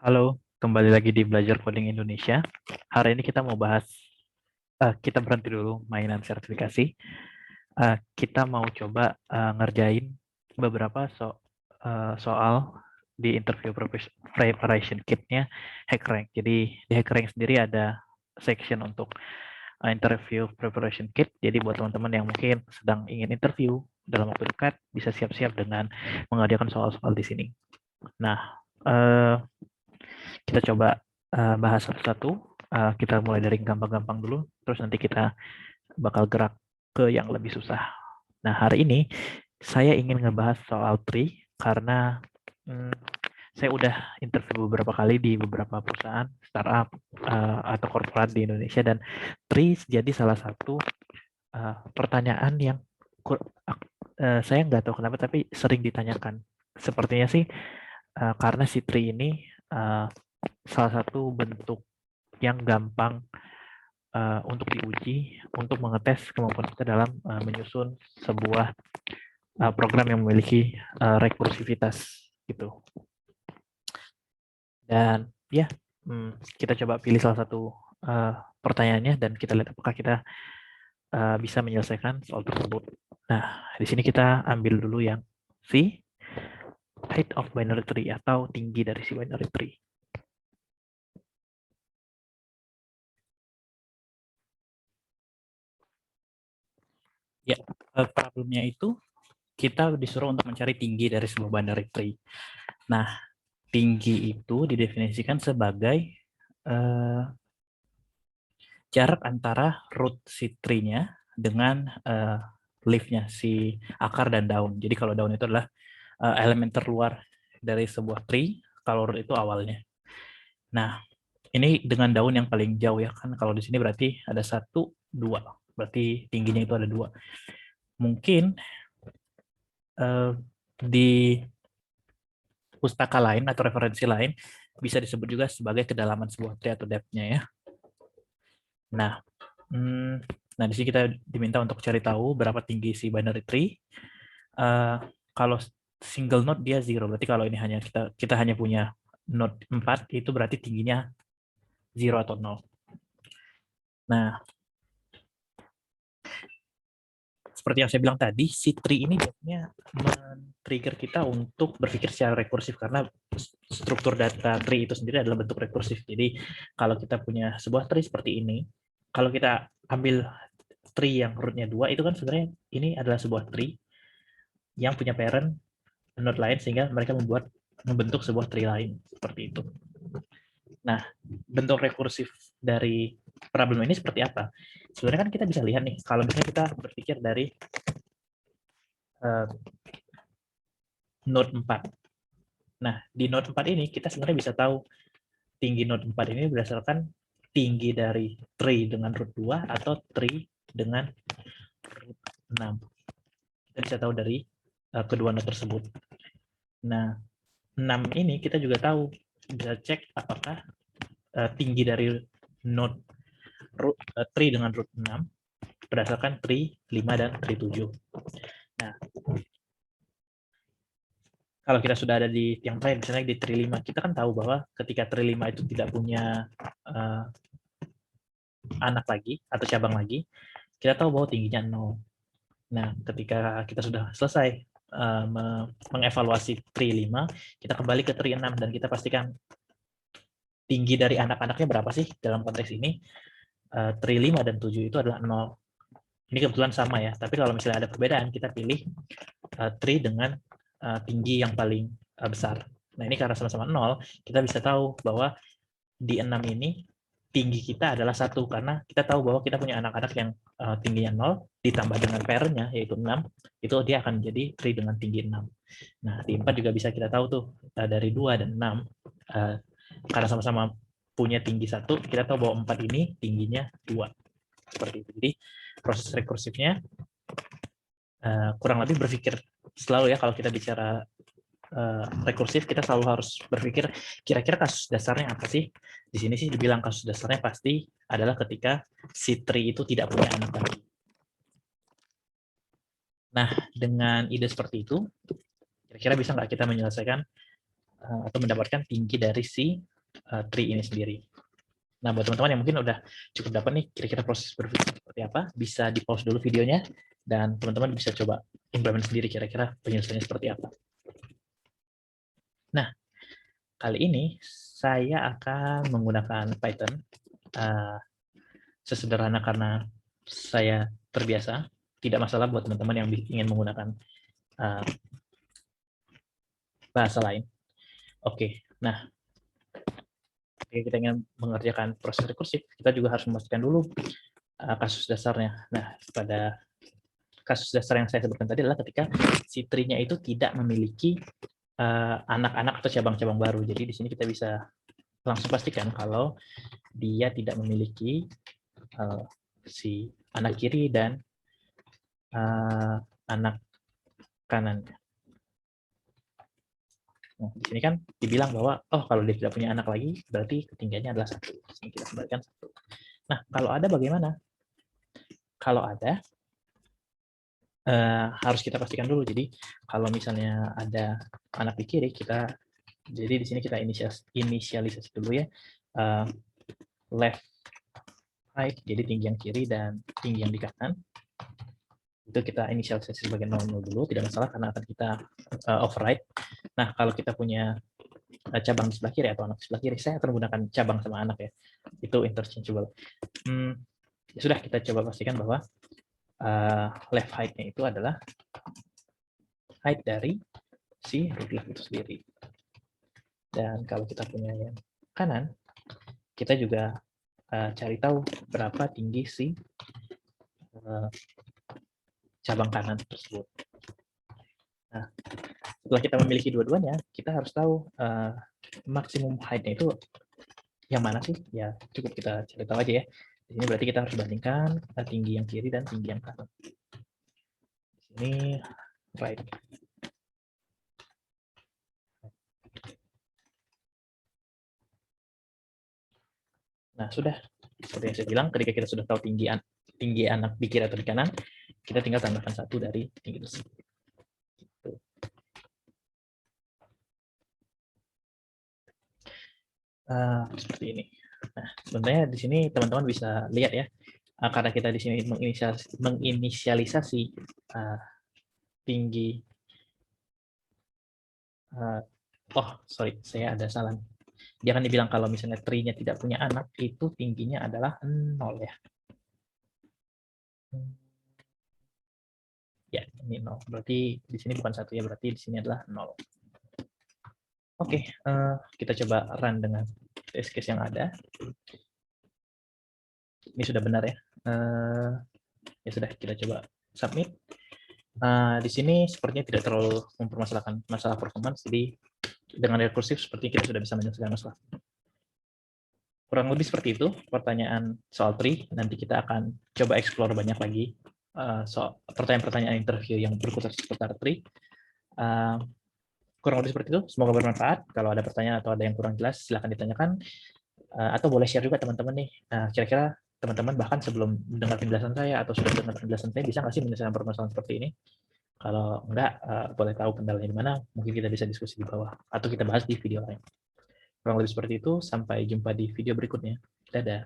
Halo, kembali lagi di Belajar Coding Indonesia. Hari ini kita mau bahas, kita berhenti dulu mainan sertifikasi. Kita mau coba ngerjain beberapa soal di interview preparation kit-nya HackRank. Jadi di HackRank sendiri ada section untuk interview preparation kit. Jadi buat teman-teman yang mungkin sedang ingin interview dalam waktu dekat, bisa siap-siap dengan mengerjakan soal-soal di sini. Nah, eh, kita coba bahas satu-satu. Kita mulai dari gampang-gampang dulu, terus nanti kita bakal gerak ke yang lebih susah. Nah, hari ini saya ingin ngebahas soal tree karena saya udah interview beberapa kali di beberapa perusahaan startup atau korporat di Indonesia, dan tree jadi salah satu pertanyaan yang saya nggak tahu kenapa tapi sering ditanyakan. Sepertinya sih karena si tree ini salah satu bentuk yang gampang untuk diuji, untuk mengetes kemampuan kita dalam menyusun sebuah program yang memiliki rekursivitas gitu. Dan ya, kita coba pilih salah satu pertanyaannya dan kita lihat apakah kita bisa menyelesaikan soal tersebut. Nah, di sini kita ambil dulu yang C, height of binary tree atau tinggi dari si binary tree. Ya, problemnya itu kita disuruh untuk mencari tinggi dari sebuah binary tree. Nah, tinggi itu didefinisikan sebagai jarak antara root si tree-nya dengan leaf-nya, si akar dan daun. Jadi kalau daun itu adalah elemen terluar dari sebuah tree, kalau root itu awalnya. Nah, ini dengan daun yang paling jauh ya kan. Kalau di sini berarti ada 1, 2. Berarti tingginya itu ada 2. Mungkin di pustaka lain atau referensi lain bisa disebut juga sebagai kedalaman sebuah tree atau depth-nya ya. Nah, di sini kita diminta untuk cari tahu berapa tinggi si binary tree. Kalau single node dia 0, berarti kalau ini hanya kita hanya punya node 4, itu berarti tingginya 0 atau 0. Nah, seperti yang saya bilang tadi, si tree ini biasanya men-trigger kita untuk berpikir secara rekursif karena struktur data tree itu sendiri adalah bentuk rekursif. Jadi kalau kita punya sebuah tree seperti ini, kalau kita ambil tree yang rootnya 2, itu kan sebenarnya ini adalah sebuah tree yang punya parent node lain sehingga mereka membentuk sebuah tree lain seperti itu. Nah, bentuk rekursif dari problem ini seperti apa? Sebenarnya kan kita bisa lihat nih, kalau misalnya kita berpikir dari node 4. Nah, di node 4 ini kita sebenarnya bisa tahu tinggi node 4 ini berdasarkan tinggi dari tree dengan root 2 atau tree dengan root 6. Kita bisa tahu dari kedua node tersebut. Nah, 6 ini kita juga tahu, bisa cek apakah tinggi dari node tree dengan root 6 berdasarkan tree 5 dan tree 7. Nah, kalau kita sudah ada di yang terakhir, misalnya di tree 5, kita kan tahu bahwa ketika tree 5 itu tidak punya anak lagi atau cabang lagi, kita tahu bahwa tingginya 0. Nah, ketika kita sudah selesai mengevaluasi tree 5, kita kembali ke tree 6 dan kita pastikan tinggi dari anak-anaknya berapa sih dalam konteks ini. Tree 5 dan 7 itu adalah 0. Ini kebetulan sama ya, tapi kalau misalnya ada perbedaan, kita pilih tree dengan tinggi yang paling besar. Nah, ini karena sama-sama 0, kita bisa tahu bahwa di 6 ini tinggi kita adalah 1, karena kita tahu bahwa kita punya anak-anak yang tingginya 0, ditambah dengan parent-nya, yaitu 6, itu dia akan jadi tree dengan tinggi 6. Nah, di 4 juga bisa kita tahu tuh, dari 2 dan 6, karena sama-sama punya tinggi 1, kita tahu bahwa 4 ini tingginya 2. Seperti itu. Jadi, proses rekursifnya kurang lebih berpikir selalu ya, kalau kita bicara rekursif, kita selalu harus berpikir kira-kira kasus dasarnya apa sih. Di sini sih dibilang kasus dasarnya pasti adalah ketika si tree itu tidak punya anak lagi. Nah, dengan ide seperti itu, kira-kira bisa nggak kita menyelesaikan atau mendapatkan tinggi dari si tree ini sendiri. Nah, buat teman-teman yang mungkin udah cukup dapat nih kira-kira proses berpikir seperti apa, bisa di-pause dulu videonya, dan teman-teman bisa coba implement sendiri kira-kira penyelesaiannya seperti apa. Nah, kali ini saya akan menggunakan Python sesederhana karena saya terbiasa, tidak masalah buat teman-teman yang ingin menggunakan bahasa lain. Oke, nah ketika kita ingin mengerjakan proses rekursif, kita juga harus memastikan dulu kasus dasarnya. Nah, pada kasus dasar yang saya sebutkan tadi adalah ketika si tree-nya itu tidak memiliki anak-anak atau cabang-cabang baru. Jadi di sini kita bisa langsung pastikan kalau dia tidak memiliki si anak kiri dan anak kanan. Nah, di sini kan dibilang bahwa kalau dia tidak punya anak lagi, berarti ketinggiannya adalah 1. Di sini kita kembalikan 1. Nah, kalau ada bagaimana? Kalau ada, harus kita pastikan dulu. Jadi kalau misalnya ada anak di kiri, jadi di sini kita inisialisasi dulu ya, left right, jadi tinggi yang kiri dan tinggi yang di kanan. Itu kita inisialisasi sebagai 0,0 dulu, tidak masalah karena akan kita override. Nah, kalau kita punya cabang di sebelah kiri atau anak di sebelah kiri, saya akan menggunakan cabang sama anak ya. Itu interchangeable. Ya sudah, kita coba pastikan bahwa left height-nya itu adalah height dari si root left itu sendiri. Dan kalau kita punya yang kanan, kita juga cari tahu berapa tinggi si cabang kanan tersebut. Nah, setelah kita memiliki dua-duanya, kita harus tahu maksimum height-nya itu yang mana sih? Ya, cukup kita cari tahu aja ya. Di sini berarti kita harus bandingkan tinggi yang kiri dan tinggi yang kanan. Di sini right. Nah, sudah. Seperti yang saya bilang, ketika kita sudah tahu tinggi anak di kiri atau di kanan, kita tinggal tambahkan 1 dari tinggi tersebut. Gitu. Seperti ini. Nah, sebenarnya di sini teman-teman bisa lihat ya, karena kita di sini menginisialisasi tinggi. Sorry, saya ada salah. Jangan dibilang kalau misalnya tree-nya tidak punya anak, itu tingginya adalah 0 ya. Ya, ini 0. Berarti di sini bukan 1 ya, berarti di sini adalah 0. Oke, kita coba run dengan test case yang ada. Ini sudah benar ya. Ya sudah, kita coba submit. Di sini sepertinya tidak terlalu mempermasalahkan masalah performance, jadi dengan rekursif seperti kita sudah bisa menyelesaikan masalah. Kurang lebih seperti itu pertanyaan soal tree. Nanti kita akan coba explore banyak lagi soal pertanyaan-pertanyaan interview yang berkutat seputar tree. Kurang lebih seperti itu. Semoga bermanfaat. Kalau ada pertanyaan atau ada yang kurang jelas, silahkan ditanyakan. Atau boleh share juga teman-teman nih. Kira-kira teman-teman bahkan sebelum mendengar penjelasan saya atau sudah mendengar penjelasan saya, bisa nggak sih menyelesaikan permasalahan seperti ini? Kalau enggak, boleh tahu kendalanya di mana, mungkin kita bisa diskusi di bawah. Atau kita bahas di video lain. Kurang lebih seperti itu. Sampai jumpa di video berikutnya. Dadah.